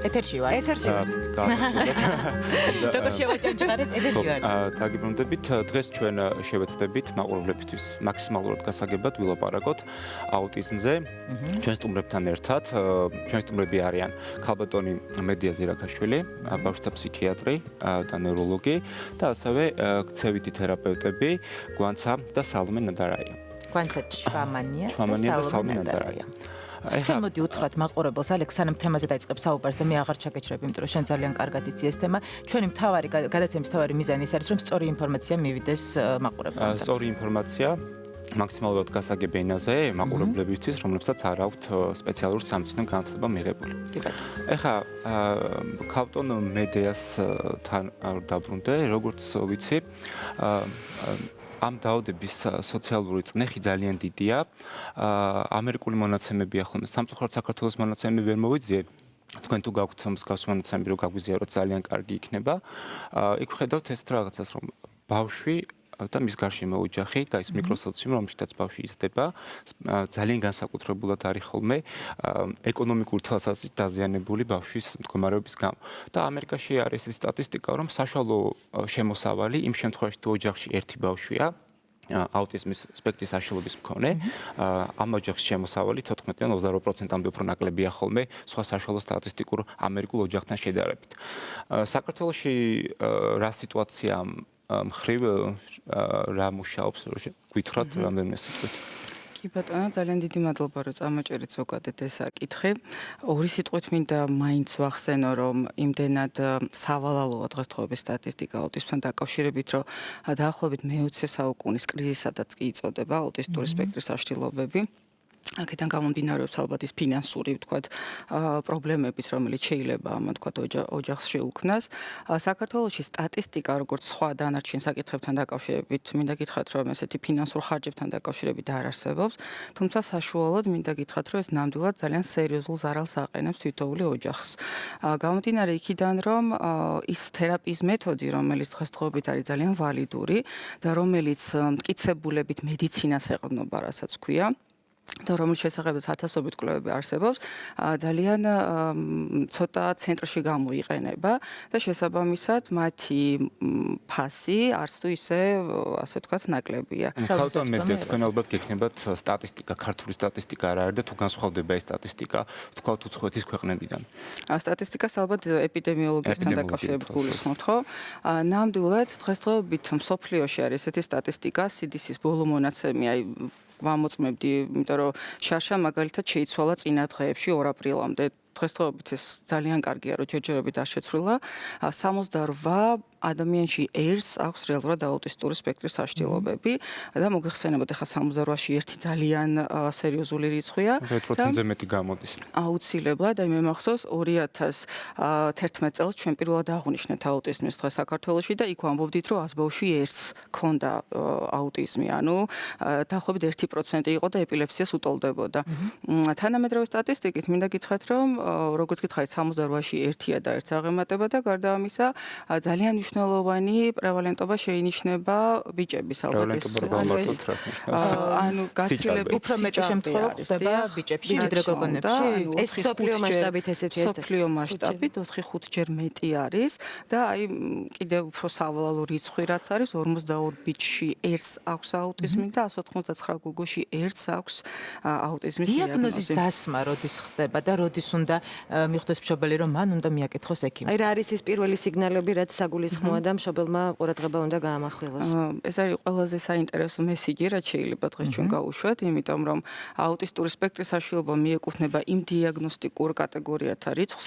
ეთერში ვარ. როგორ შევაჯანჯღარეთ? ეთერში ვარ. დაგიბრუნდებით, დღეს ჩვენ შევეცდებით მაყურებლებისთვის მაქსიმალურად გასაგებად ვილაპარაკოთ აუტიზმზე. ჩვენ სტუმრებთან ერთად, ჩვენ სტუმრები არიან ქალბატონი მედია ზირაქაშვილი, ბავშვთა ფსიქიატრი და ნევროლოგი და ასევე ქცევითი თერაპევტები გვანცა და სალომე ნადარაია. გვანცა შვამანია და სალომე ნადარაია. ახლა მოდი უთხრათ მაყურებელს ალექს სანამ თემაზე დაიწყებს საუბარს და მე აღარ ჩაგეჩრებ, იმიტომ რომ შენ ძალიან კარგად იცი ეს თემა. ჩვენი გადაცემის მთავარი მიზანი ის არის, რომ სწორი ინფორმაცია მივიდეს მაყურებელთან. სწორი ინფორმაცია მაქსიმალურად გასაგებ ენაზე მაყურებლებისთვის, რომლებსაც არ აქვთ სპეციალური სამეცნიერო განათლება მიღებული. ეხლა ქალბატონ მედიასთან დაბრუნდე, როგორც ვიცი, ამ დაავადების სოციალური წნეხი ძალიან დიდია. ამერიკული მონაცემებია ხოლმე, სამწუხაროდ საქართველოს მონაცემები ვერ მოვიძიე. თქვენ თუ გაქვთ მსგავს მონაცემები, რომ გაგვიზიაროთ, ძალიან კარგი იქნება. იქ ვხედავთ ეს რაღაცას, რომ ბავშვი და მის გარშემო ოჯახი და ის მიკროსოციუმი, რომელშიც ბავშვი იზრდება, ძალიან განსაკუთრებულად არის ხოლმე ეკონომიკური თვალსაზრისით დაზიანებული ბავშვის მდგომარეობის გამო. და ამერიკაში არის ეს სტატისტიკა, რომ საშუალო შემოსავალი იმ შემთხვევაში, თუ ოჯახში ერთი ბავშვია, აუტიზმის სპექტრის აშლილობის მქონე, ამ ოჯახის შემოსავალი 14-დან 22%-მდე უფრო ნაკლებია ხოლმე სხვა საშუალო სტატისტიკურ ამერიკულ ოჯახთან შედარებით. საქართველოში რა სიტუაცია მხრივ რა მუშაობს, გითხრათ რამდენიმე სიტყვით. კი ბატონო, ძალიან დიდი მადლობა, რომ წამოჭერეთ ზოგადად ეს საკითხი. ორი სიტყვით მინდა მაინც ვახსენო, რომ იმდენად სავალალოა დღესდღეობის სტატისტიკა აუტიზმთან დაკავშირებით, რომ დაახლოებით მე-20 საუკუნის კრიზისადაც კი იწოდება აუტისტური სპექტრის აშლილობები. აქედან გამომდინარეობს ალბათ ის ფინანსური, ვთქვათ, პრობლემებიც, რომელიც შეიძლება ამან ვთქვათ ოჯახს შეუქმნას. საქართველოში სტატისტიკა, როგორც სხვა დანარჩენ საკითხებთან დაკავშირებით, მინდა გითხრათ, რომ ესეთი ფინანსურ ხარჯებთან დაკავშირებით არ არსებობს, თუმცა საშუალოდ მინდა გითხრათ, რომ ეს ნამდვილად ძალიან სერიოზულ ზარალს აყენებს თითოეული ოჯახს. გამომდინარე იქიდან, რომ ის თერაპიის მეთოდი, რომელიც დღესდღეობით არის ძალიან ვალიდური და რომელიც მტკიცებულებით მედიცინას ეყრდნობა, რასაც ქვია, და რომლის შესახებაც ათასობით კვლევები არსებობს, ძალიან ცოტა ცენტრში გამოიყენება და შესაბამისად მათი ფასი არც თუ ისე, ასე ვთქვათ, ნაკლებია. ქალბატონ მედიას თქვენ ალბათ გექნებათ სტატისტიკა, ქართული სტატისტიკა რა არის და თუ განსხვავდება ეს სტატისტიკა, ვთქვათ, უცხოეთის ქვეყნებიდან. სტატისტიკას ალბათ ეპიდემიოლოგიასთან დაკავშირებით გულისხმობთ, ხო? ნამდვილად დღესდღეობით მსოფლიოში არის ესეთი სტატისტიკა, CDC-ის ბოლო მონაცემი, აი ვამოწმებდი, იმიტომ რომ შარშა მაგალითად შეიცვალა წინა დღეებში 2 აპრილამდე. დღესდღეობით ეს ძალიან კარგია, რომ ჯერჯერობით არ შეცვლილა. 68 ადამიანში ერს აქვს რეალურად აუტისტური სპექტრის აშლილობები და მოგეხსენებათ, ახლა 68-ში ერთი ძალიან სერიოზული რიცხვია. 1%-ზე მეტი გამოდის. აუცილებლად, აი მე მახსოვს 2011 წელს ჩვენ პირველად აღნიშნეთ აუტიზმის დღე საქართველოში და იქ ვამბობდით, რომ 100 ბავშვი ერთს ჰქონდა აუტიზმი, ანუ დაახლოებით 1% იყო და ეპილეფსიას უტოლდებოდა. თანამედროვე სტატისტიკით მინდა გითხრათ, რომ როგორც გითხარით, 68-ში ერთია და ერთს აღემატება და გარდა ამისა ძალიან მნიშვნელოვანი პრევალენტობა შეინიშნება ბიჭების ალბათ ეს. ანუ გაცილებით უფრო მეტი შემთხვევა ხდება ბიჭებში, ვიდრე გოგონებში. ეს მსოფლიო მასშტაბით ესეთი ეს მსოფლიო მასშტაბით 4-5 ჯერ მეტი არის და აი კიდევ უფრო სავალალო რიცხვი რაც არის 42 ბიჭში ერთს აქვს აუტიზმი და 199 გოგოში ერთს აქვს აუტიზმის დიაგნოზის დასმა როდის ხდება და როდის უნდა მიხვდეს მშობელი, რომ მან უნდა მიაკითხოს ექიმს. აი რა არის ის პირველი სიგნალები, რაც საგულისხმოა და მშობელმა ყურადღება უნდა გაამახვილოს. ეს არის ყველაზე საინტერესო მესიჯი, რაც შეიძლება დღეს ჩვენ გავუშვათ, იმიტომ რომ აუტისტური სპექტრის აშლილობა მიეკუთვნება იმ დიაგნოსტიკურ კატეგორიათა რიცხვს,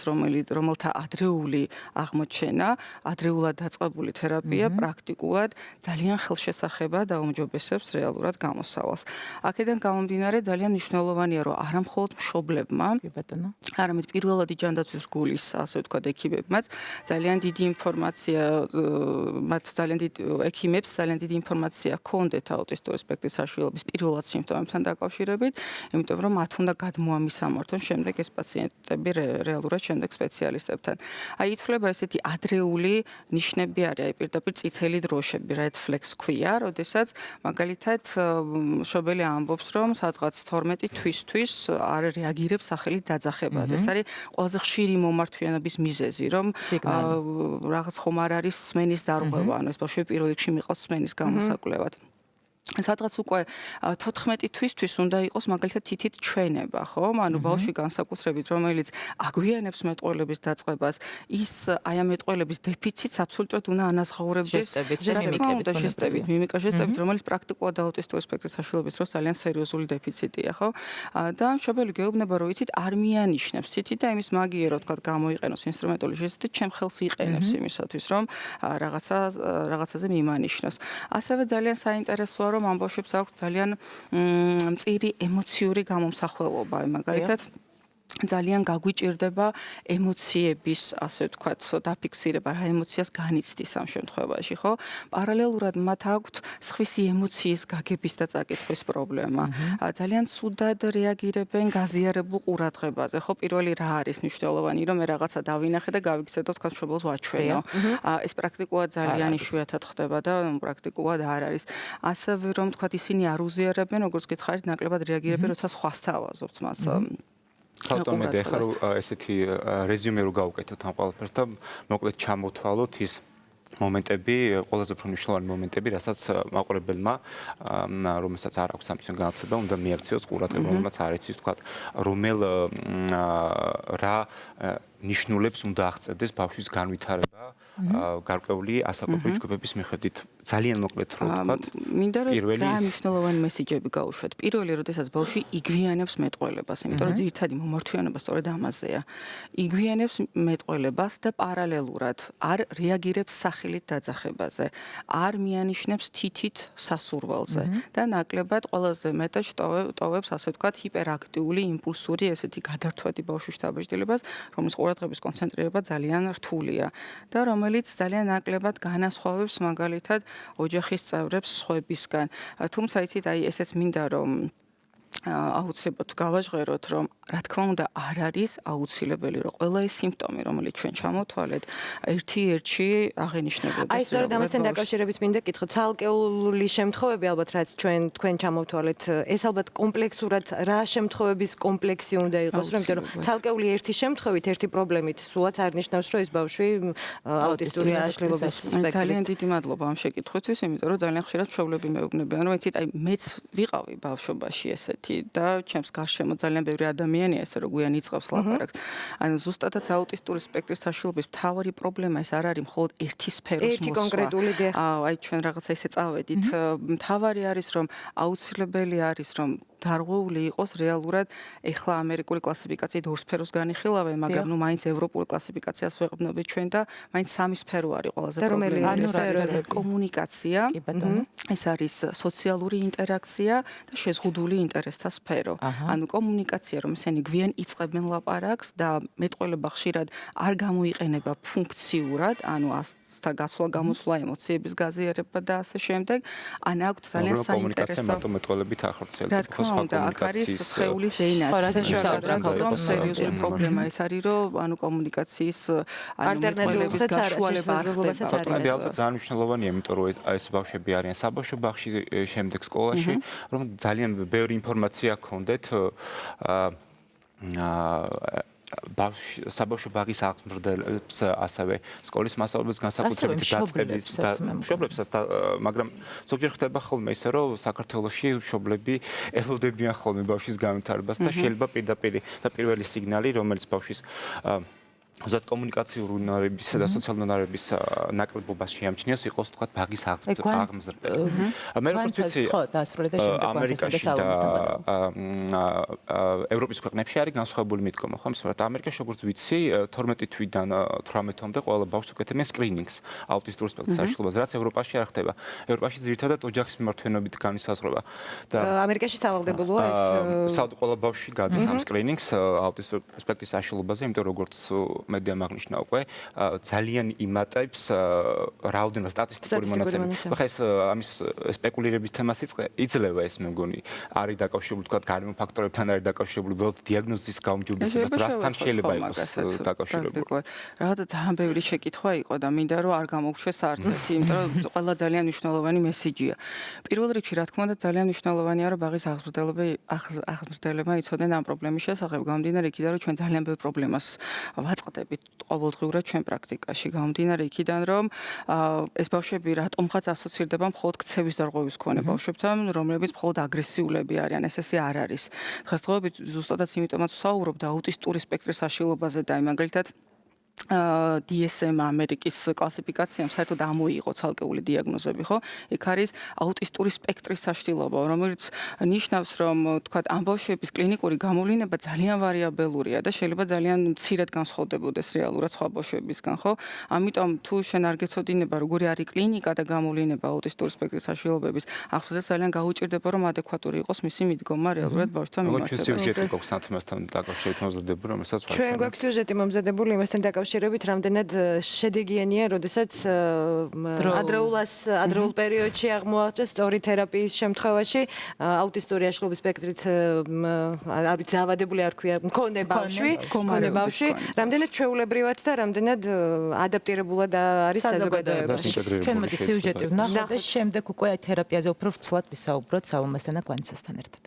რომელთა ადრეული აღმოჩენა, ადრეულად დაწყებული თერაპია პრაქტიკულად ძალიან ხელშესახებად აუმჯობესებს რეალურად გამოსავალს. აქედან გამომდინარე ძალიან მნიშვნელოვანია, რომ არა მხოლოდ მშობლებმა, არამედ პირველადი ჯანდაცვის რგულის, ასე ვთქვათ, ექიმებმაც ძალიან დიდი ინფორმაცია, მათ ძალიან დიდი ექიმებს ძალიან დიდი ინფორმაცია ჰქონდეთ აუტისტური სპექტრის აშლილობის პირველად სიმპტომებთან დაკავშირებით, იმიტომ რომ მათ უნდა გადმოამისამართონ შემდეგ ეს პაციენტები რეალურად შემდეგ სპეციალისტებთან. აი ითვლება ესეთი ადრეული ნიშნები არის, აი პირდაპირ წითელი დროშები, red flags ქვია, როდესაც მაგალითად მშობელი ამბობს, რომ სადღაც 12 თვისთვის არ რეაგირებს სახელით დაძახებაზე. ეს არის ყველაზე ხშირი მომართვიანობის მიზეზი, რომ რაღაც ხომ არ არის სმენის დარღვევა, ანუ ეს ბავშვები პირველ რიგში მიყავს სმენის გამოსაკვლევად. სადღაც უკვე 14 თვისთვის უნდა იყოს მაგალითად თითით ჩვენება, ხო? ანუ ბავშვი განსაკუთრებით, რომელიც აგვიანებს მეტყველების დაწყებას, ის აი ამ მეტყველების დეფიციტს აბსოლუტურად უნდა ანაზღაურებდეს ჟესტებით, მიმიკა ჟესტებით, რომელიც პრაქტიკულად აუტისტური სპექტრის საშუალების დროს ძალიან სერიოზული დეფიციტია, ხო? და მშობელი გეუბნება, რომ იცით, არ მიანიშნებს თითი და იმის მაგიერო, თქვა, გამოიყენოს ინსტრუმენტული ჟესტი, ჩემ ხელს იყენებს იმისათვის, რომ რაღაცაზე მიმანიშნოს. ასევე ძალიან საინტერესოა რომ ამ ბავშვებს აქვს ძალიან მწირი ემოციური გამომსახველობა, მაგალითად ძალიან გაგვიჭირდება ემოციების, ასე ვთქვათ, დაფიქსირება, რა ემოციას განიცდის ამ შემთხვევაში, ხო? პარალელურად მათ აქვთ სხვისი ემოციის გაგების და წაკითხვის პრობლემა. ძალიან ცუდად რეაგირებენ გაზიარებულ ყურადღებაზე, ხო? პირველი რა არის მნიშვნელოვანი, რომ მე რაღაცა დავინახე და გავიქცევ და თქვა მშობელს ვაჩვენო. ეს პრაქტიკულად ძალიან იშვიათად ხდება და პრაქტიკულად არ არის. ასევე რომ თქვა ისინი არ უზიარებენ, როგორც გითხარით, ნაკლებად რეაგირებენ, როცა სხვას თავაზობთ მას. ხალხმა ეხლა ესეთი რეზიუმე რო გავუკეთოთ ამ ყველაფერს და მოკლედ ჩამოთვალოთ ის მომენტები, ყველაზე უფრო მნიშვნელოვანი მომენტები, რასაც მაყურებელმა, რომელსაც არ აქვს სამწუხაროდ განათლება, უნდა მიაქციოს ყურადღება, რომელსაც არ იცის, თქვა, რომელ რა ნიშნულებს უნდა აღწევდეს ბავშვის განვითარება გარკვეული ასაკობრივი ჯგუფების მიხედვით. ძალიან მოკლედ რო ვთქვათ, მინდა რომ ძალიან მნიშვნელოვანი მესიჯები გაუშვათ. პირველი, როდესაც ბავშვი იგვიანებს მეტყველებას, იმიტომ რომ ძირითადი მომართვიანობა სწორედ ამაზეა. იგვიანებს მეტყველებას და პარალელურად არ რეაგირებს სახელით დაძახებაზე, არ მიანიშნებს თითით სასურველზე და ნაკლებად ყველაზე მეტად ტოვებს, ასე ვთქვათ, ჰიპერაქტიული, იმპულსური, ესეთი გადართვადი ბავშვის დაბეჭდილებას, რომლის ყურადღების კონცენტრირება ძალიან რთულია და რომელიც ძალიან ნაკლებად განასხვავებს მაგალითად ოჯახის წევრებს სხვებისგან. თუმცა იცით, აი ესეც მინდა რომ აუცილებლად გავაჟღეროთ, რომ რა თქმა უნდა არ არის აუცილებელი, რომ ყველა ეს სიმპტომი, რომელიც ჩვენ ჩამოთვალეთ, ერთ-ერთი აღენიშნებოდეს. აი, სწორედ ამასთან დაკავშირებით მინდა გითხო, ცალკეული შემთხვევები ალბათ რაც თქვენ ჩამოთვალეთ, ეს ალბათ კომპლექსურად რა შემთხვევების კომპლექსი უნდა იყოს, იმიტომ რომ ცალკეული ერთი შემთხვევით, ერთი პრობლემით სულაც არ ნიშნავს, რომ ეს ბავშვი აუტისტური აშლილობის სპექტრი. ძალიან დიდი მადლობა ამ შეკითხვისთვის, იმიტომ რომ ძალიან ხშირად მშობლები მეუბნებიან, რომ იცით, აი მეც ვიყავი ბავშვობაში ესეთი და ჩემს გარშემო ძალიან ბევრი ადამიანია ესე რომ გვიან იწყებს ლაპარაკს. ანუ ზუსტადაც აუტისტური სპექტრის საშუალების მთავარი პრობლემა ეს არ არის მხოლოდ ერთი სფეროს ერთი კონკრეტული დე. აი ჩვენ რაღაცა ისე წავედით. მთავარი არის რომ აუცილებელი არის რომ დარღვეული იყოს რეალურად ეხლა ამერიკული კლასიფიკაციით ორ სფეროს განიხილავენ, მაგრამ ნუ მაინც ევროპული კლასიფიკაციას ვეყბნობით ჩვენ და მაინც სამი სფერო არის ყველაზე პრობლემატური. კომუნიკაცია, ეს არის სოციალური ინტერაქცია და შეზღუდული ინტერესთა სფერო. ანუ კომუნიკაცია, რომ ესენი გვიან იწყებენ ლაპარაკს და მეტყველება ხშირად არ გამოიყენება ფუნქციურად, ანუ და გასვლა გამოსვლა ემოციების გაზიარება და ასე შემდეგ. ან აქვთ ძალიან საინტერესო მარტო მეტყველებით ახორციელებს სხვა კომუნიკაციის სხეულის ენაც. სერიოზული პრობლემა ეს არის, რომ ანუ კომუნიკაციის ანუ მეტყველების გაშუალება არ ხდება. ბატონები ალბათ ძალიან მნიშვნელოვანია, იმიტომ რომ ეს ბავშვები არიან საბავშვო ბაღში, შემდეგ სკოლაში, რომ ძალიან ბევრი ინფორმაცია გქონდეთ საბავშვო ბაღის აღმრდელებს, ასევე სკოლის მასწავლებლებს განსაკუთრებით დაწყების და მშობლებსაც, მაგრამ ზოგჯერ ხდება ხოლმე ისე, რომ საქართველოში მშობლები ელოდებიან ხოლმე ბავშვის განვითარებას და შეიძლება პირდაპირ და პირველი სიგნალი, რომელიც ბავშვის უზად კომუნიკაციურ უნარებისა და სოციალურ უნარების ნაკლებობას შეამჩნიოს, იყოს თქვა ბაღის აღმზრდელი. მე როგორც ვიცი, ამერიკაში და ევროპის ქვეყნებში არის განსხვავებული მიდგომა, ხო? ისე რომ ამერიკაში როგორც ვიცი, 12 თვიდან 18-მდე ყველა ბავშვს უკეთებენ სკრინინგს აუტისტური სპექტრის საშუალებაზე, რაც ევროპაში არ ხდება. ევროპაში ძირითადად ოჯახის მიმართვენობით განისაზღვრება. და ამერიკაში სავალდებულოა ეს საერთოდ ყველა ბავშვი გადის ამ სკრინინგს აუტისტური სპექტრის საშუალებაზე, იმიტომ როგორც მედიამ აღნიშნა უკვე, ძალიან იმატებს რაოდენობა სტატისტიკური მონაცემები. ხა ეს ამის სპეკულირების თემას იძლევა ეს მე მგონი, არის დაკავშირებული თქვა გარემო ფაქტორებთან არის დაკავშირებული, უბრალოდ დიაგნოზის გაუმჯობესებას რასთან შეიძლება იყოს დაკავშირებული. რაღაცა ძალიან ბევრი შეკითხვა იყო და მინდა რომ არ გამოვუშვეს არც ერთი, იმიტომ რომ ყველა ძალიან მნიშვნელოვანი მესიჯია. პირველ რიგში რა თქმა უნდა ძალიან მნიშვნელოვანია რომ ბაღის აღმზრდელებმა იცოდნენ ამ პრობლემის შესახებ, გამომდინარე იქიდან რომ ჩვენ ძალიან ბევრ პრობლემას ვაწყდებით ყოველდღიურად ჩვენ პრაქტიკაში. გამომდინარე იქიდან რომ ეს ბავშვები რატომღაც ასოცირდება მხოლოდ ქცევის დარღვევის მქონე ბავშვებთან, რომლებიც მხოლოდ აგრესიულები არიან, ესე არ არის. დღესდღეობით ზუსტადაც იმიტომაც ვსაუბრობ და აუტისტური სპექტრის აშლილობაზე და მაგალითად DSM ამერიკის კლასიფიკაციამ საერთოდ ამოიღო ცალკეული დიაგნოზები, ხო? იქ არის აუტისტური სპექტრის აშლილობა, რომელიც ნიშნავს, რომ თქვა ამ ბავშვების კლინიკური გამოვლინება ძალიან ვარიაბელურია და შეიძლება ძალიან მცირედ განსხვავდებოდეს რეალურად სხვა ბავშვებისგან, ხო? ამიტომ თუ შენ არ გეცოდინება, როგორი არის კლინიკა და გამოვლინება აუტისტური სპექტრის აშლილობების, ახლა ძალიან გაუჭირდება, რომ ადეკვატური იყოს მისი მიდგომა რეალურად ბავშვთან მიმართებით. ჩვენ სიუჟეტი გვაქვს თემასთან დაკავშირებით მომზადებული, რომელსაც ჩვენ გვაქვს სიუჟეტი მომზადებული იმასთან დაკავშირებით, რამდენად შედეგიანია, როდესაც ადრეულ პერიოდში აღმოაჩნდეს სწორი თერაპიის შემთხვევაში აუტისტური აშლილობის სპექტრით არ ვიცი დაავადებული არ ქვია მქონე ბავშვი, რამდენად ჩვეულებრივად და რამდენად ადაპტირებულად არის საზოგადოებაში. ჩვენ მოდი სიუჟეტი ვნახოთ და შემდეგ უკვე აი თერაპიაზე უფრო ვცლად ვისაუბროთ სალომესთან და კვანცასთან ერთად.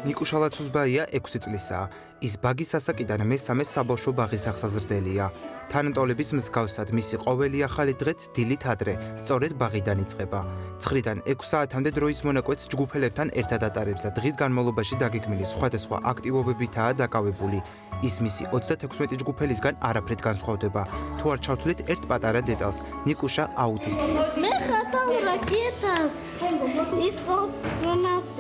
ნიკუშა ლაცუსბაია 6 წლისაა. ის ბაგის ასაკიდან მესამე საბავშვო ბაღის აღსაზრდელია. თანატოლების მსგავსად მისი ყოველი ახალი დღეც დილით ადრე, სწორედ ბაღიდან იწყება. 9-დან 6 საათამდე დროის მონაკვეთს ჯგუფელებთან ერთად ატარებს და დღის განმავლობაში დაგეგმილი სხვადასხვა აქტივობებითაა დაკავებული. ის მისი 36 ჯგუფელისგან არაფრით განსხვავდება. თუ არ ჩავთვლით ერთ პატარა დეტალს, ნიკუშა აუტისტია. მე ხატავ კეთას. ის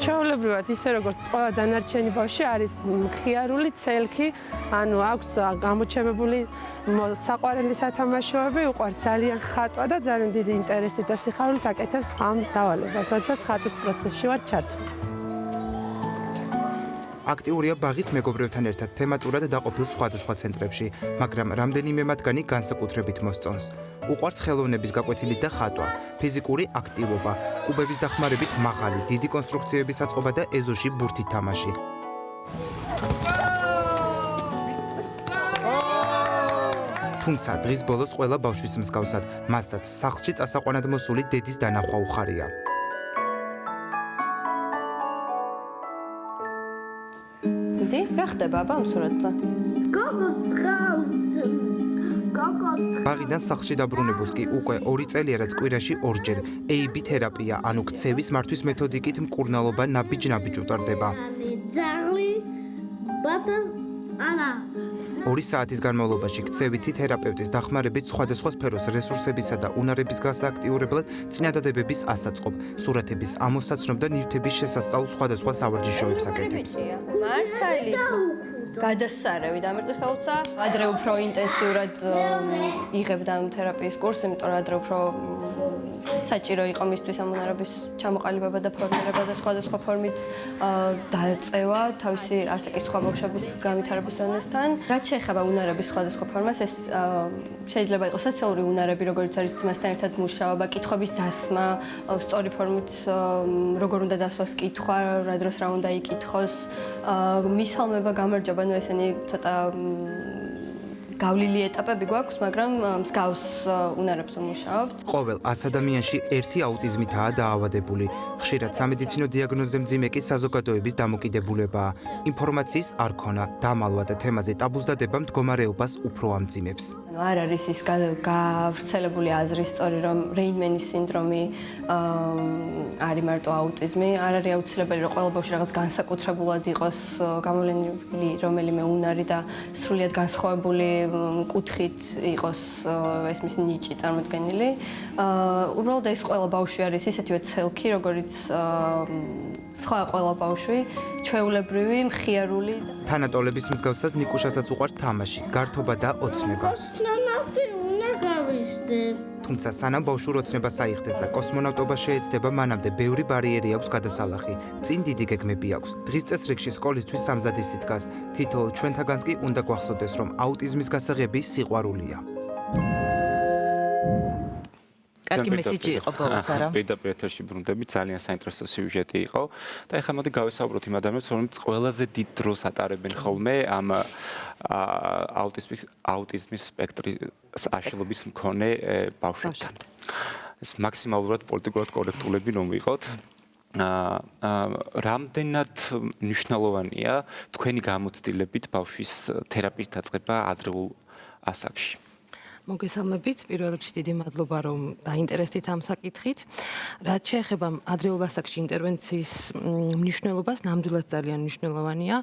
ჩვეულებრივად ისე როგორც ყველა დანარჩენი ბავშვი არის მხიარული, ცელქი, ანუ აქვს გამოჩემებული საყვარელი სათამაშოები, უყვარს ძალიან ხატვა და ძალიან დიდი ინტერესით და სიხარულით აკეთებს ამ დავალებას, როდესაც ხატვის პროცესში ვარ ჩართული. აქტიურია ბაღის მეგობრებთან ერთად თემატურად დაყოფილ სხვადასხვა ცენტრებში, მაგრამ რამდენიმე მათგანი განსაკუთრებით მოსწონს. უყვარს ხელოვნების გაკვეთილი და ხატვა, ფიზიკური აქტივობა, კუბების დახმარებით მაღალი, დიდი კონსტრუქციების აწყობა და ეზოში ბურთით თამაში. თუმცა დღის ბოლოს ყველა ბავშვის მსგავსად, მასაც სახლში წასაყვანად მოსული დედის დანახვა უხარია. რა ხდება აბა ამ სურათზე? ბაღიდან სახლში დაბრუნებულს კი უკვე 2 წელია, რაც კვირაში 2 ჯერ AB თერაპია, ანუ ქცევის მართვის მეთოდიკით მკურნალობა ნაბიჯ-ნაბიჯ უტარდება. 2 საათის განმავლობაში ქცევითი თერაპევტის დახმარებით სხვადასხვა სფეროს რესურსებისა და უნარების გასააქტიურებლად წინადადებების ასაწყობ, სურათების ამოსაცნობ და ნივთების შესასწავლ სხვადასხვა სავარჯიშოებს აკეთებს. მართალი გადასარევი დამერტყი ხელუცა. ადრე უფრო ინტენსიურად იღებდა ამ თერაპიის კურსს, იმიტომ რომ ადრე უფრო საჭირო იყო მისთვის ამ უნარების ჩამოყალიბება და ფორმირება და სხვადასხვა ფორმით დაწევა თავისი ასაკის სხვა ბავშვების განვითარების დონესთან. რაც შეეხება უნარების სხვადასხვა ფორმას, ეს შეიძლება იყოს სოციალური უნარები, როგორც არის ძმასთან ერთად მუშაობა, კითხვების დასმა, სწორი ფორმით როგორ უნდა დასვას კითხვა, რა დროს რა უნდა იკითხოს, მისალმება, გამარჯობა, ну ესენი ცოტა გავლილი ეტაპები გვაქვს, მაგრამ მსგავს უნარებს ვმუშაობთ. ყოველ 100 ადამიანში ერთი აუტიზმითაა დაავადებული. ხშირად სამედიცინო დიაგნოზზე მძიმე კი საზოგადოების დამოკიდებულებაა. ინფორმაციის არ ქონა, დამალვა და თემაზე ტაბუს დადება მდგომარეობას უფრო ამძიმებს. არ არის ის გავრცელებული აზრი სწორი, რომ რეინმენის სინდრომი არის მარტო აუტიზმი, არ არის აუცილებელი, რომ ყველა ბავშვი რაღაც განსაკუთრებულად იყოს გამოვლენილი რომელიმე უნარი და სრულიად განსხვავებული კუთხით იყოს ეს მისი ნიჭი წარმოდგენილი. უბრალოდ ეს ყველა ბავშვი არის ისეთივე ცელქი, როგორიც სხვა ყველა ბავშვი, ჩვეულებრივი, მხიარული. თანატოლების მსგავსად ნიკუშასაც უყვარს თამაში, გართობა და ოცნება. თუმცა სანამ ბავშვი ოცნებას აიხდეს და კოსმონავტობა შეეცდება, მანამდე ბევრი ბარიერი აქვს გადასალახი. წინ დიდი გეგმები აქვს. დღის წესრიგში სკოლისთვის სამზადისი დგას. თითოეულ ჩვენთაგანს კი უნდა გვახსოვდეს, რომ აუტიზმის გასაღები სიყვარულია. კარგი მესიჯი იყო ბოლოს, არა? პირდაპირ ეთერში ბრუნდები, ძალიან საინტერესო სიუჟეტი იყო და ეხლა მოდი გავესაუბროთ იმ ადამიანებს, რომლებიც ყველაზე დიდ დროს ატარებენ ხოლმე ამ აუტიზმის სპექტრის აშლობის მქონე ბავშვებთან. ეს მაქსიმალურად პოლიტიკურად კორექტულები რომ ვიყოთ. რამდენად მნიშვნელოვანია თქვენი გამოცდილებით ბავშვის თერაპიის დაწყება ადრეულ ასაკში? მოგესალმებით, პირველ რიგში დიდი მადლობა, რომ დაინტერესდით ამ საკითხით. რაც შეეხება ადრეულ ასაკში ინტერვენციის მნიშვნელობას, ნამდვილად ძალიან მნიშვნელოვანია.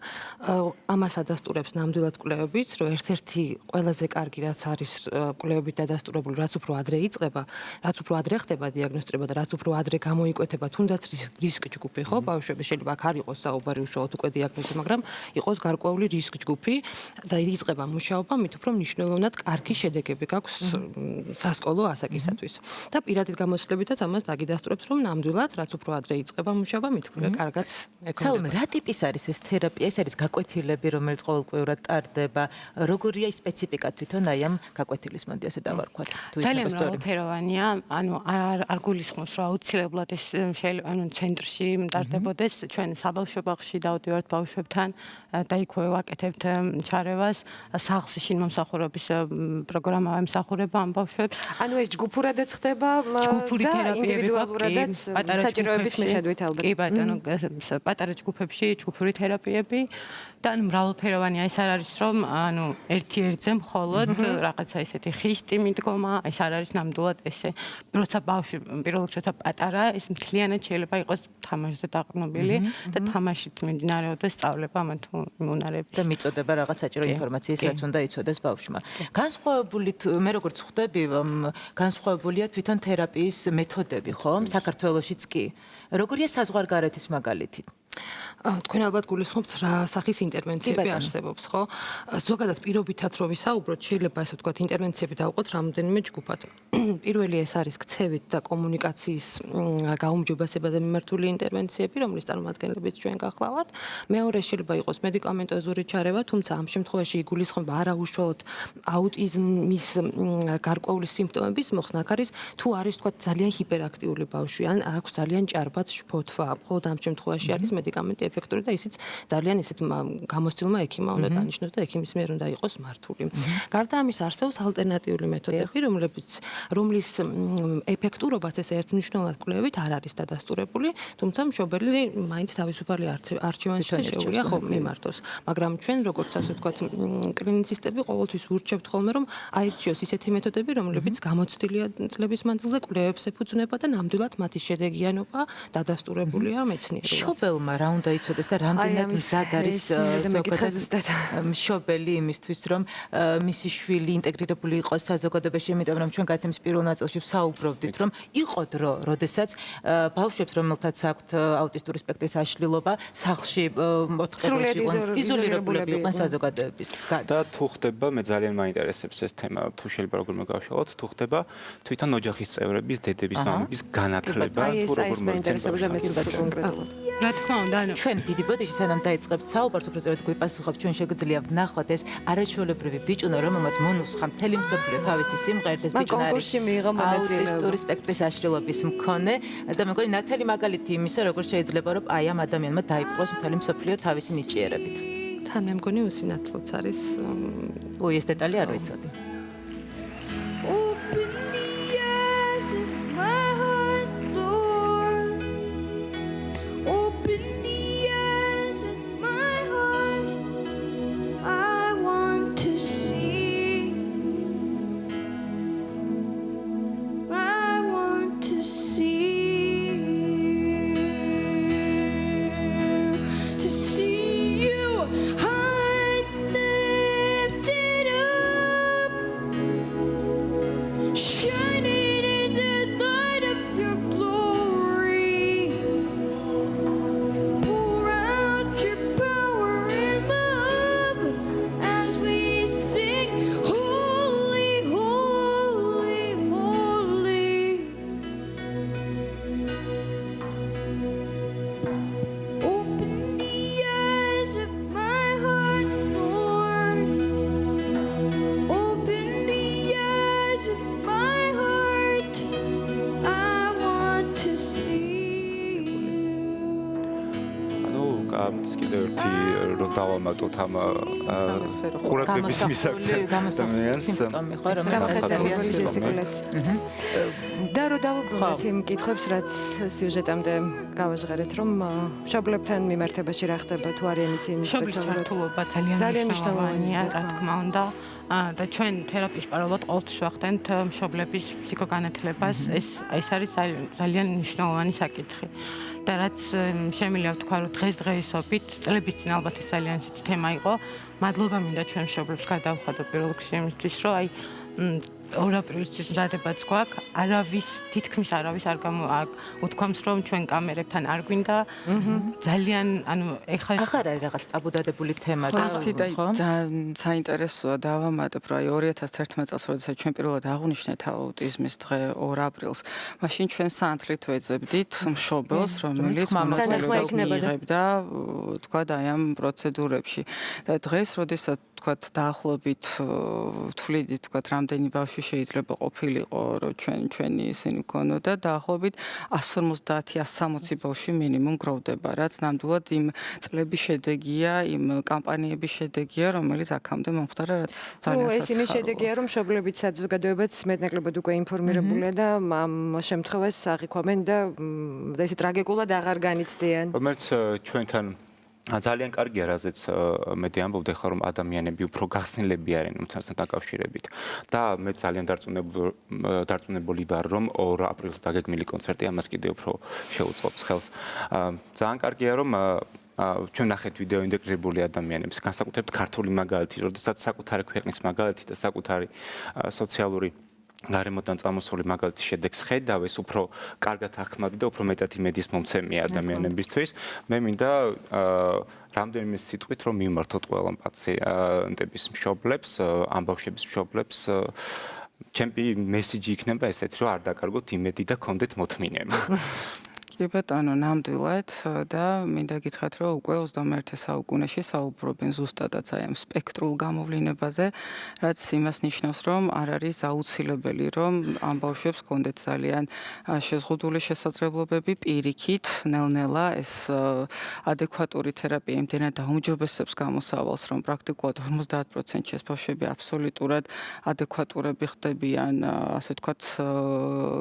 ამას ადასტურებს ნამდვილად კვლევებიც, რომ ერთ-ერთი ყველაზე კარგი რაც არის კვლევებით დადასტურებული, რაც უფრო ადრე იწყება, რაც უფრო ადრე ხდება დიაგნოსტირება და რაც უფრო ადრე გამოიკვეთება, თუნდაც რისკ ჯგუფი, ხო, ბავშვები შეიძლება აქ არ იყოს საუბარი უშუალოდ უკვე დიაგნოზი, მაგრამ იყოს გარკვეული რისკ ჯგუფი და იწყება მუშაობა, მით უფრო მნიშვნელოვნად კარგი შედეგები აქვს სასკოლო ასაკისათვის. და პირადად გამოცდილებითაც ამას დაგიდასტურებთ, რომ ნამდვილად რაც უფრო ადრე იწყება მუშაობა, მით უფრო კარგად ეკონომიკა. საუბრობ, რა ტიპის არის ეს თერაპია? ეს არის გაკვეთილები, რომელიც ყოველკვირად ტარდება. როგორია სპეციფიკა თვითონ აი ამ გაკვეთილის, მოდი ასე დავარქვათ. ძალიან მრავალფეროვანია, ანუ არ გულისხმობს, რომ აუცილებლად ეს შეიძლება ანუ ცენტრში ტარდებოდეს, ჩვენ საბავშვო ბაღში დავდივართ ბავშვებთან და იქვე ვაკეთებთ ჩარევას, სახლში შინმომსახურების პროგრამა ემსახურება ამ ბავშვებს. ანუ ეს ჯგუფურადაც ხდება ჯგუფური თერაპიები ინდივიდუალურადაც საჭიროების მიხედვით ალბათ. კი ბატონო, პატარა ჯგუფებში ჯგუფური თერაპიები და ანუ მრავალფეროვანია. ეს არ არის რომ ანუ ერთ-ერთზე მხოლოდ რაღაცა ესეთი ხისტი მიდგომა, ეს არ არის ნამდვილად ესე. როცა ბავშვი პირველ რიგში პატარა, ეს მთლიანად შეიძლება იყოს თამაშზე დაყრდნობილი და თამაშით მიმდინარეობდეს სწავლება ამა თუ იმუნარების. და მიწოდება რაღაც საჭირო ინფორმაციის, რაც უნდა იცოდეს ბავშვმა. განსხვავებული მე როგორც ხვდები, განსხვავებულია თვითონ თერაპიის მეთოდები, ხო? საქართველოშიც კი. როგორია საზღვარგარეთის მაგალითი? თქვენ ალბათ გულისხმობთ რა სახის ინტერვენციები არსებობს, ხო? ზოგადად პირობითად რო ვისაუბროთ, შეიძლება ასე ვთქვათ, ინტერვენციები დავყოთ რამდენიმე ჯგუფად. პირველი ეს არის ქცევით და კომუნიკაციის გაუმჯობესებაზე მიმართული ინტერვენციები, რომლის წარმომადგენლებიც ჩვენ გახლავართ. მეორე შეიძლება იყოს მედიკამენტოზური ჩარევა, თუმცა ამ შემთხვევაში იგულისხმება არა უშუალოდ აუტიზმის გარკვეული სიმპტომების მოხსნა, აქ არის თუ არის ვთქვათ ძალიან ჰიპერაქტიული ბავშვი, ან აქვს ძალიან ჭარბად შფოთვა, მხოლოდ ამ შემთხვევაში არის მედიკამენტი ეფექტური და ისიც ძალიან ისეთ გამოცდილმა ექიმმა უნდა დანიშნოს და ექიმის მიერ უნდა იყოს მართული. გარდა ამის არსებობს ალტერნატიული მეთოდები, რომლის ეფექტურობაც ეს ერთმნიშვნელოვნად კვლევით არ არის დადასტურებული, თუმცა მშობელი მაინც თავისუფალი არჩევანში შეუძლია ხო მიმართოს. მაგრამ ჩვენ როგორც ასე ვთქვათ, კლინიცისტები ყოველთვის ვურჩევთ ხოლმე, რომ აირჩიოს ისეთი მეთოდები, რომლებიც გამოცდილია წლების მანძილზე კვლევებს ეფუძნება და ნამდვილად მათი შედეგიანობა დადასტურებულია მეცნიერულად. მშობელმა რა უნდა იცოდეს და რამდენად მზად არის ზოგადად მშობელი იმისთვის, რომ მისი შვილი ინტეგრირებული იყოს საზოგადოებაში, იმიტომ რომ ჩვენ გაცემის პირველ ნაწილში ვსაუბრობდით, რომ იყო დრო, როდესაც ბავშვებს, რომელთაც აქვთ აუტისტური სპექტრის აშლილობა, სახლში 4 წელში იზოლირებულები იყვნენ საზოგადოებისგან. და თუ ხდება, მე ძალიან მაინტერესებს ეს თემა, თუ შეიძლება როგორმე გავშალოთ, თუ ხდება თვითონ ოჯახის წევრების, დედების, მამების განათლება, თუ როგორ მოიცემს. რა თქმა უნდა, ანუ ჩვენ დიდი ბოდიში სანამ დაიწყებთ საუბარს, უფრო სწორედ გვიპასუხებთ, ჩვენ შეგვიძლია ვნახოთ ეს არაჩვეულებრივი ბიჭუნა, რომელმაც მონუსხა მთელი მსოფლიო თავისი სიმღერით, ეს ბიჭუნა არის აუტისტური სპექტრის აშლილობის მქონე და მეგონი ნათელი მაგალითი იმისა, როგორ შეიძლება რომ აი ამ ადამიანმა დაიპყროს მთელი მსოფლიო თავისი ნიჭიერებით. თან მე მგონი უსინათლოც არის. ой, ეს დეტალი არ ვიცოდი. ის კიდევ ერთი რო დავამატოთ ამ ყურადღების მისაქცევს სიმპტომი ხო რომ გამხსენებელი ჟესტიკულაცია. და რო დავუბრუნდეთ იმ კითხვებს, რაც სიუჟეტამდე გავაჟღერეთ, რომ მშობლებთან მიმართებაში რა ხდება, თუ არიან ისინი სპეციალურად ჩართულობა ძალიან მნიშვნელოვანია, რა თქმა უნდა. და ჩვენ თერაპიის პარალელურად ყოველთვის ვახდენთ მშობლების ფსიქოგანათლებას, ეს არის ძალიან მნიშვნელოვანი საკითხი. და რაც შემიძლია ვთქვა, რომ დღესდღეობით წლების წინ ალბათ ეს ძალიან ისეთი თემა იყო. მადლობა მინდა ჩვენ მშობლებს გადავხადო პირველ რიგში იმისთვის, რომ აი 2 აპრილისთვის მზადებაც გვაქვს, არავის თითქმის არავის არ უთქვამს, რომ ჩვენ კამერებთან არ გვინდა. ძალიან ეხლა აღარ არის რაღაც ტაბუდადებული თემა და ხო? საინტერესოა დავამატებ, რომ აი 2011 წელს, როდესაც ჩვენ პირველად აღვნიშნეთ აუტიზმის დღე 2 აპრილს, მაშინ ჩვენ სანთლით ვეძებდით მშობელს, რომელიც მონაწილეობას მიიღებდა, თქვა აი ამ პროცედურებში. და დღეს, როდესაც თქვა დაახლოებით ვთვლიდით, თქვა რამდენი ბავშვი შეიძლება ყოფილიყო, რომ ჩვენი ისინი გქონოდა დაახლოებით 150-160 ბავშვი მინიმუმ გროვდება, რაც ნამდვილად იმ წლების შედეგია, იმ კამპანიების შედეგია, რომელიც აქამდე მომხდარა, რაც ძალიან ეს იმის შედეგია, რომ მშობლებიც საზოგადოებაც მეტნაკლებად უკვე ინფორმირებულია და ამ შემთხვევას აღიქვამენ და ესე ტრაგიკულად აღარ განიცდიან. რომელიც ჩვენთან ძალიან კარგია, რაზეც მე ამბობდი ხარ, რომ ადამიანები უფრო გახსნილები არიან თასთან დაკავშირებით. და მე ძალიან დარწმუნებული ვარ, რომ 2 აპრილს დაგეგმილი კონცერტი ამას კიდევ უფრო შეუწყობს ხელს. ძალიან კარგია, რომ ჩვენ ნახეთ ვიდეო ინტეგრირებული ადამიანებს, განსაკუთრებით ქართული მაგალითი, როდესაც საკუთარი ქვეყნის მაგალითი და საკუთარი სოციალური გარემოდან წამოსული მაგალითის შედეგს ხედავ, ეს უფრო კარგად ახმადი და უფრო მეტად იმედის მომცემია ადამიანებისთვის. მე მინდა რამდენიმე სიტყვით რომ მიმართოთ ყველა პაციენტების მშობლებს, ამ ბავშვების მშობლებს, ჩემი მესიჯი იქნება ესეთი, რომ არ დაკარგოთ იმედი და გქონდეთ მოთმინება. კი ბატონო, ნამდვილად და მინდა გითხრათ, რომ უკვე 21 საუკუნეში საუბრობენ ზუსტადაც აი ამ სპექტრულ გამოვლინებაზე, რაც იმას ნიშნავს, რომ არ არის აუცილებელი, რომ ამ ბავშვებს გქონდეთ ძალიან შეზღუდული შესაძლებლობები პირიქით, ნელ-ნელა ეს ადეკვატური თერაპია იმდენად დაუმჯობესებს გამოსავალს, რომ პრაქტიკულად 50%-ში ეს ბავშვები აბსოლუტურად ადეკვატურები ხდებიან, ასე ვთქვათ,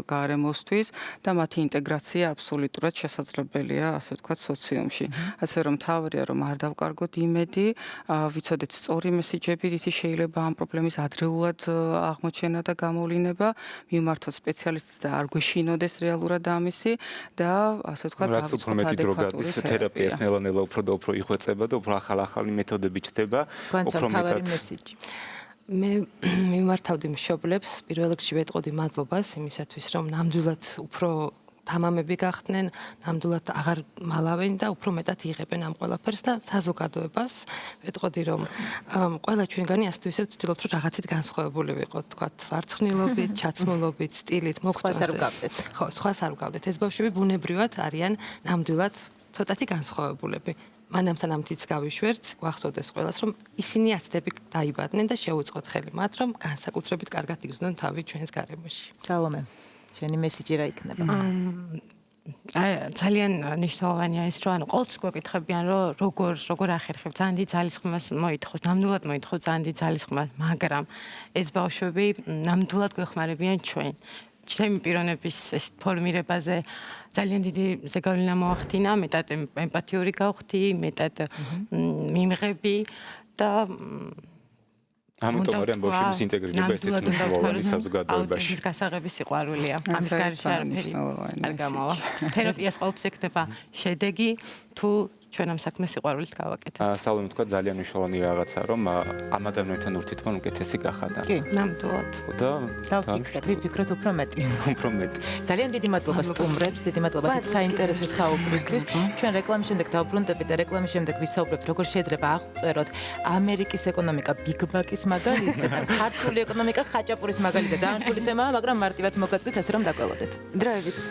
გარემოსთვის და მათი ინტეგრაცია აბსოლუტურად შესაძლებელია, ასე ვთქვათ, სოციუმში. ასე რომ თავარია, რომ არ დავკარგოთ იმედი, ვიცოდეთ სწორი მესიჯები, რითი შეიძლება ამ პრობლემის ადრეულად აღმოჩენა და გამოვლინება, მიმართოთ სპეციალისტს და არ გვეშინოდეს რეალურად ამისი და ასე ვთქვათ, დავიწყოთ ადეკვატური თერაპიას ნელა-ნელა უფრო და უფრო იხვეწება და უფრო ახალ-ახალი მეთოდები ჩდება, უფრო მეტად მესიჯი. მე მიმართავდი მშობლებს, პირველ რიგში ვეტყოდი მადლობას იმისათვის, რომ ნამდვილად უფრო თამამები გახდნენ, ნამდვილად აღარ მალავენ და უფრო მეტად იღებენ ამ ყველაფერს და საზოგადოებას ვეტყოდი, რომ ყველა ჩვენგანი ასე თუ ისე ვცდილობთ, რომ რაღაცით განსხვავებული ვიყოთ, თქვათ, ვარცხნილობით, ჩაცმულობით, სტილით, მოგწონს. ხო, სხვას არ ვგავდეთ. ეს ბავშვები ბუნებრივად არიან ნამდვილად ცოტათი განსხვავებულები. მანამ სანამთიც გავიშვერთ, გვახსოვდეს ყველას, რომ ისინი ასეთები დაიბადნენ და შეუწყოთ ხელი მათ, რომ განსაკუთრებით კარგად იგრძნონ თავი ჩვენს გარემოში. სალომე, შენი მესიჯი რა იქნება? ძალიან მნიშვნელოვანია ის, რომ ყოველთვის გვეკითხებიან, რომ როგორ ახერხებ, ძალიან დიდი ძალისხმევას მოითხოვს, ნამდვილად მოითხოვს ძალიან დიდი ძალისხმევას, მაგრამ ეს ბავშვები ნამდვილად გვეხმარებიან ჩვენ. ჩემი პიროვნების ეს ფორმირებაზე ძალიან დიდი ზეგავლენა მოახდინა, მეტად ემპათიური გავხდი, მეტად მიმღები და ამიტომ არიან ბავშვების ინტეგრირება ესეთ მნიშვნელოვანი საზოგადოებაში. აუტიზმის გასაღები სიყვარულია. ამის გარშე არაფერი არ გამოვა. თერაპიას ყოველთვის ექნება შედეგი, თუ ჩვენ ამ საქმეს სიყვარულით გავაკეთებთ. სალომე თქვა ძალიან მნიშვნელოვანი რაღაცა, რომ ამ ადამიანთან ურთიერთობა უკეთესი გახადა. კი, ნამდვილად. და ვიფიქროთ უფრო მეტი. უფრო მეტი. ძალიან დიდი მადლობა სტუმრებს, დიდი მადლობა საინტერესო საუბრისთვის. ჩვენ რეკლამის შემდეგ დავბრუნდებით და რეკლამის შემდეგ ვისაუბრებთ, როგორ შეიძლება აღწეროთ ამერიკის ეკონომიკა ბიგ ბაკის მაგალითზე და ქართული ეკონომიკა ხაჭაპურის მაგალითზე. ძალიან რთული თემაა, მაგრამ მარტივად მოგაწვით, ასე რომ დაგველოდეთ. დროებით